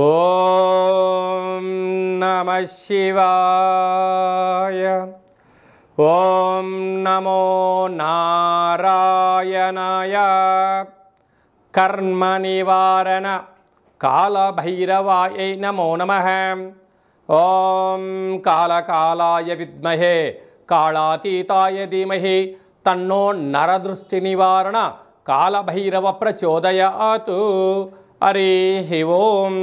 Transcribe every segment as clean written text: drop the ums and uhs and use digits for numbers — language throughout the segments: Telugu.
ఓం నమః శివాయ. ఓం నమో నారాయణాయ. కర్మ నివారణ కాళభైరవాయ నమో నమః. ఓం కాళకాలాయ విద్మహే కాళాతీతాయ ధీమహి తన్నో నరదృష్టి నివారణ కాళభైరవ ప్రచోదయాత్. హరి ఓం.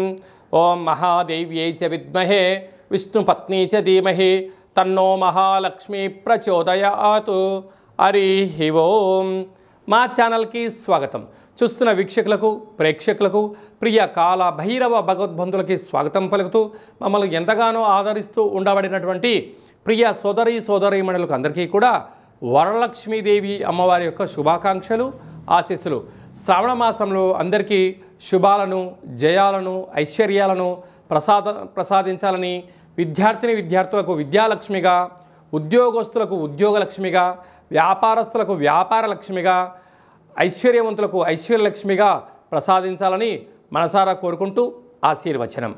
ఓం మహాదేవ్యై చ విద్మహే విష్ణుపత్నీ చ ధీమహి తన్నో మహాలక్ష్మి ప్రచోదయాత్. హరి ఓం. మా ఛానల్కి స్వాగతం. చూస్తున్న వీక్షకులకు ప్రేక్షకులకు ప్రియ కాళభైరవ భగవద్బంధులకి స్వాగతం పలుకుతూ మమ్మల్ని ఎంతగానో ఆదరిస్తూ ఉండబడినటువంటి ప్రియ సోదరీమణులకు అందరికీ కూడా వరలక్ష్మీదేవి అమ్మవారి యొక్క శుభాకాంక్షలు ఆశీస్సులు. శ్రావణ మాసంలో అందరికీ శుభాలను జయాలను ఐశ్వర్యాలను ప్రసాదించాలని విద్యార్థులకు విద్యాలక్ష్మిగా, ఉద్యోగస్తులకు ఉద్యోగలక్ష్మిగా, వ్యాపారస్తులకు వ్యాపారలక్ష్మిగా, ఐశ్వర్యవంతులకు ఐశ్వర్యలక్ష్మిగా ప్రసాదించాలని మనసారా కోరుకుంటూ ఆశీర్వచనం.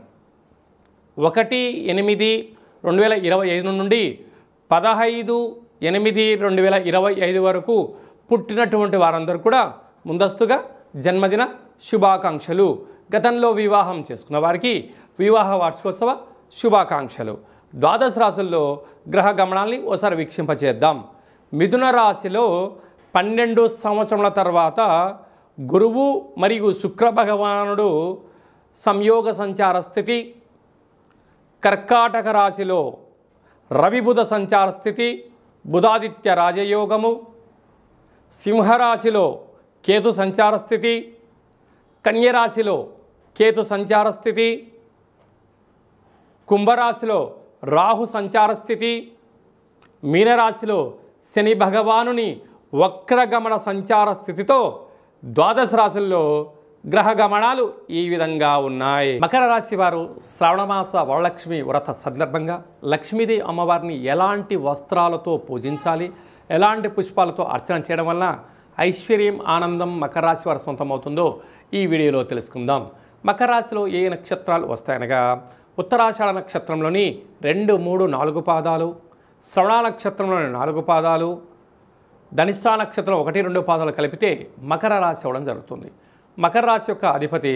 1/8/2025 నుండి 15/8/2025 వరకు పుట్టినటువంటి వారందరూ కూడా ముందస్తుగా జన్మదిన శుభాకాంక్షలు. గతంలో వివాహం చేసుకున్న వారికి వివాహ వార్షికోత్సవ శుభాకాంక్షలు. ద్వాదశ రాశుల్లో గ్రహ గమనాల్ని ఓసారి వీక్షింపచేద్దాం. మిథున రాశిలో 12 సంవత్సరముల తర్వాత గురువు మరియు శుక్ర భగవానుడు సంయోగ సంచార స్థితి. కర్కాటక రాశిలో రవిబుధ సంచార స్థితి, బుధాదిత్య రాజయోగము. సింహరాశిలో కేతు సంచార స్థితి, కన్యరాశిలో కేతు సంచార స్థితి, కుంభరాశిలో రాహు సంచార స్థితి, మీనరాశిలో శని భగవానుని వక్రగమన సంచార స్థితితో ద్వాదశ రాశుల్లో గ్రహ గమనాలు ఈ విధంగా ఉన్నాయి. మకర రాశి వారు శ్రావణమాస వరలక్ష్మి వ్రత సందర్భంగా లక్ష్మీదేవి అమ్మవారిని ఎలాంటి వస్త్రాలతో పూజించాలి, ఎలాంటి పుష్పాలతో అర్చన చేయడం వలన ఐశ్వర్యం ఆనందం మకర రాశి వారి సొంతమవుతుందో ఈ వీడియోలో తెలుసుకుందాం. మకర రాశిలో ఏ నక్షత్రాలు వస్తాయనగా ఉత్తరాషాఢ నక్షత్రంలోని 2, 3, 4 పాదాలు, శ్రవణ నక్షత్రంలోని 4 పాదాలు, ధనిష్ఠా నక్షత్రం 1, 2 పాదాలు కలిపితే మకర రాశి అవ్వడం జరుగుతుంది. మకర రాశి యొక్క అధిపతి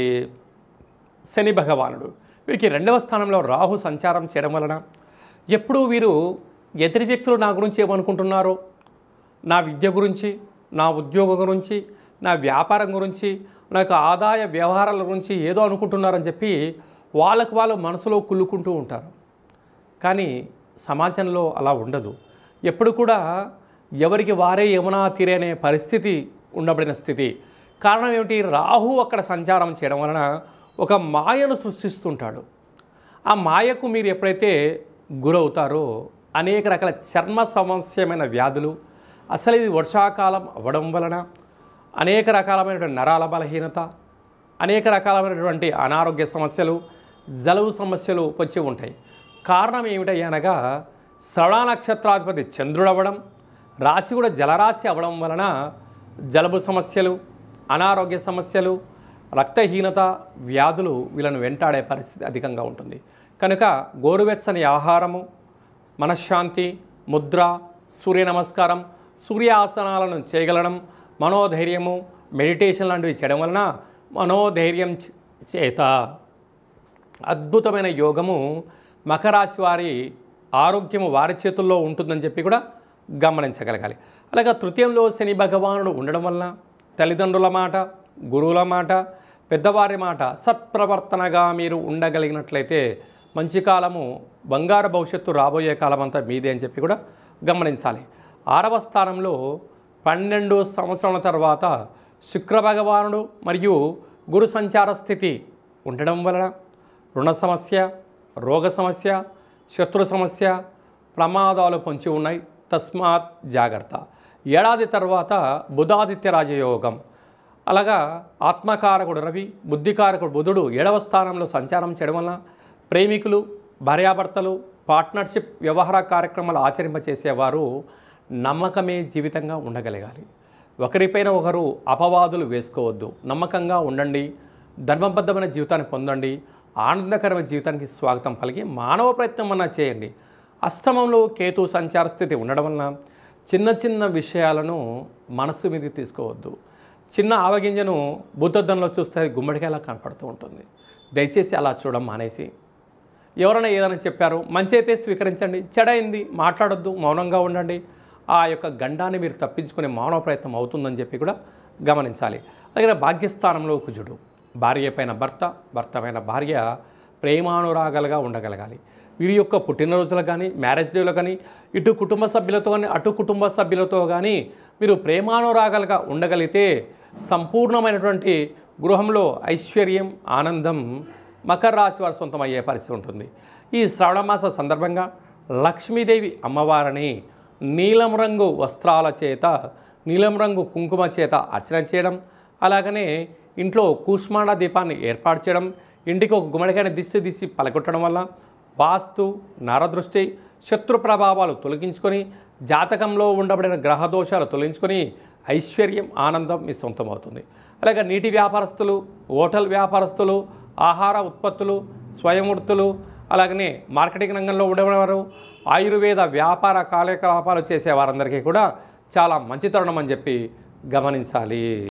శని భగవానుడు. వీరికి 2వ స్థానంలో రాహు సంచారం చేయడం వలన ఎప్పుడూ వీరు ఎదుటి వ్యక్తులు నా గురించి ఏమనుకుంటున్నారో, నా విద్య గురించి, నా ఉద్యోగం గురించి, నా వ్యాపారం గురించి, నాకు ఆదాయ వ్యవహారాల గురించి ఏదో అనుకుంటున్నారని చెప్పి వాళ్ళకు వాళ్ళు మనసులో కుళ్ళుకుంటూ ఉంటారు. కానీ సమాజంలో అలా ఉండదు. ఎప్పుడు కూడా ఎవరికి వారే యమునా తీరే అనే పరిస్థితి ఉండబడిన స్థితి. కారణం ఏమిటి? రాహు అక్కడ సంచారం చేయడం వలన ఒక మాయను సృష్టిస్తుంటాడు. ఆ మాయకు మీరు ఎప్పుడైతే గురవుతారో అనేక రకాల చర్మ సమస్యమైన వ్యాధులు, అసలు ఇది వర్షాకాలం అవ్వడం వలన అనేక రకాలమైనటువంటి నరాల బలహీనత, అనేక రకాలమైనటువంటి అనారోగ్య సమస్యలు, జలుబు సమస్యలు వచ్చి ఉంటాయి. కారణం ఏమిటనగా శ్రవణ నక్షత్రాధిపతి చంద్రుడు అవ్వడం, రాశి కూడా జలరాశి అవ్వడం వలన జలుబు సమస్యలు, అనారోగ్య సమస్యలు, రక్తహీనత, వ్యాధులు వీళ్ళను వెంటాడే పరిస్థితి అధికంగా ఉంటుంది. కనుక గోరువెచ్చని ఆహారము, మనశ్శాంతి, ముద్ర, సూర్య నమస్కారం, సూర్యాసనాలను చేయగలడం, మనోధైర్యము, మెడిటేషన్ లాంటివి చేయడం వలన మనోధైర్యం చేత అద్భుతమైన యోగము మకర రాశి వారి ఆరోగ్యము వారి చేతుల్లో ఉంటుందని చెప్పి కూడా గమనించగలగాలి. అలాగే తృతీయంలో శని భగవానుడు ఉండడం వలన తల్లిదండ్రుల మాట, గురువుల మాట, పెద్దవారి మాట సత్ప్రవర్తనగా మీరు ఉండగలిగినట్లయితే మంచి కాలము, బంగారు భవిష్యత్తు రాబోయే కాలం అంతా మీదే అని చెప్పి కూడా గమనించాలి. 6వ స్థానంలో 12 సంవత్సరాల తర్వాత శుక్ర భగవానుడు మరియు గురు సంచార స్థితి ఉండడం వలన రుణ సమస్య, రోగ సమస్య, శత్రు సమస్య, ప్రమాదాలు పొంచి ఉన్నాయి. తస్మాత్ జాగ్రత్త. ఏడాది తర్వాత బుధాదిత్య రాజయోగం. అలాగా ఆత్మకారకుడు రవి, బుద్ధికారకుడు బుధుడు 7వ స్థానంలో సంచారం చేయడం వలన ప్రేమికులు, భార్యాభర్తలు, పార్ట్నర్షిప్ వ్యవహార కార్యక్రమాలు ఆచరింపచేసేవారు నమ్మకమే జీవితంగా ఉండగలగాలి. ఒకరిపైన ఒకరు అపవాదులు వేసుకోవద్దు. నమ్మకంగా ఉండండి, ధర్మబద్ధమైన జీవితాన్ని పొందండి, ఆనందకరమైన జీవితానికి స్వాగతం పలికి మానవ ప్రయత్నం అన్నా చేయండి. అష్టమంలో కేతు సంచార స్థితి ఉండడం వలన చిన్న చిన్న విషయాలను మనసు మీదకి తీసుకోవద్దు. చిన్న ఆవగింజను బుద్ధద్దంలో చూస్తే అది గుమ్మడికాయలా కనపడుతూ ఉంటుంది. దయచేసి అలా చూడడం మానేసి ఎవరైనా ఏదైనా చెప్పారు మంచి అయితే స్వీకరించండి, చెడైంది మాట్లాడొద్దు, మౌనంగా ఉండండి. ఆ యొక్క గండాన్ని మీరు తప్పించుకునే మానవ ప్రయత్నం అవుతుందని చెప్పి కూడా గమనించాలి. అలాగే భాగ్యస్థానంలో కుజుడు, భార్య పైన భర్త, భర్త పైన భార్య ప్రేమానురాగాలుగా ఉండగలగాలి. వీరి యొక్క పుట్టినరోజులు కానీ, మ్యారేజ్ డేలో కానీ, ఇటు కుటుంబ సభ్యులతో కానీ, అటు కుటుంబ సభ్యులతో కానీ మీరు ప్రేమానురాగాలుగా ఉండగలిగితే సంపూర్ణమైనటువంటి గృహంలో ఐశ్వర్యం, ఆనందం మకర రాశి వారి సొంతం అయ్యే పరిస్థితి ఉంటుంది. ఈ శ్రావణమాస సందర్భంగా లక్ష్మీదేవి అమ్మవారిని నీలం రంగు వస్త్రాల చేత, నీలం రంగు కుంకుమ చేత అర్చన చేయడం, అలాగనే ఇంట్లో కూష్మాండ దీపాన్ని ఏర్పాటు చేయడం, ఇంటికి ఒక గుమ్మడికాయని దిష్టి పలకొట్టడం వల్ల వాస్తు, నరదృష్టి, శత్రు ప్రభావాలు తొలగించుకొని జాతకంలో ఉండబడిన గ్రహ దోషాలు తొలగించుకొని ఐశ్వర్యం, ఆనందం మీ సొంతం అవుతుంది. అలాగే నీటి వ్యాపారస్తులు, హోటల్ వ్యాపారస్తులు, ఆహార ఉత్పత్తులు, స్వయం వృత్తులు, అలాగనే మార్కెటింగ్ రంగంలో ఉండేవారు, ఆయుర్వేద వ్యాపార కార్యకలాపాలు చేసే వారందరికీ కూడా చాలా మంచి తరుణం అని చెప్పి గమనించాలి.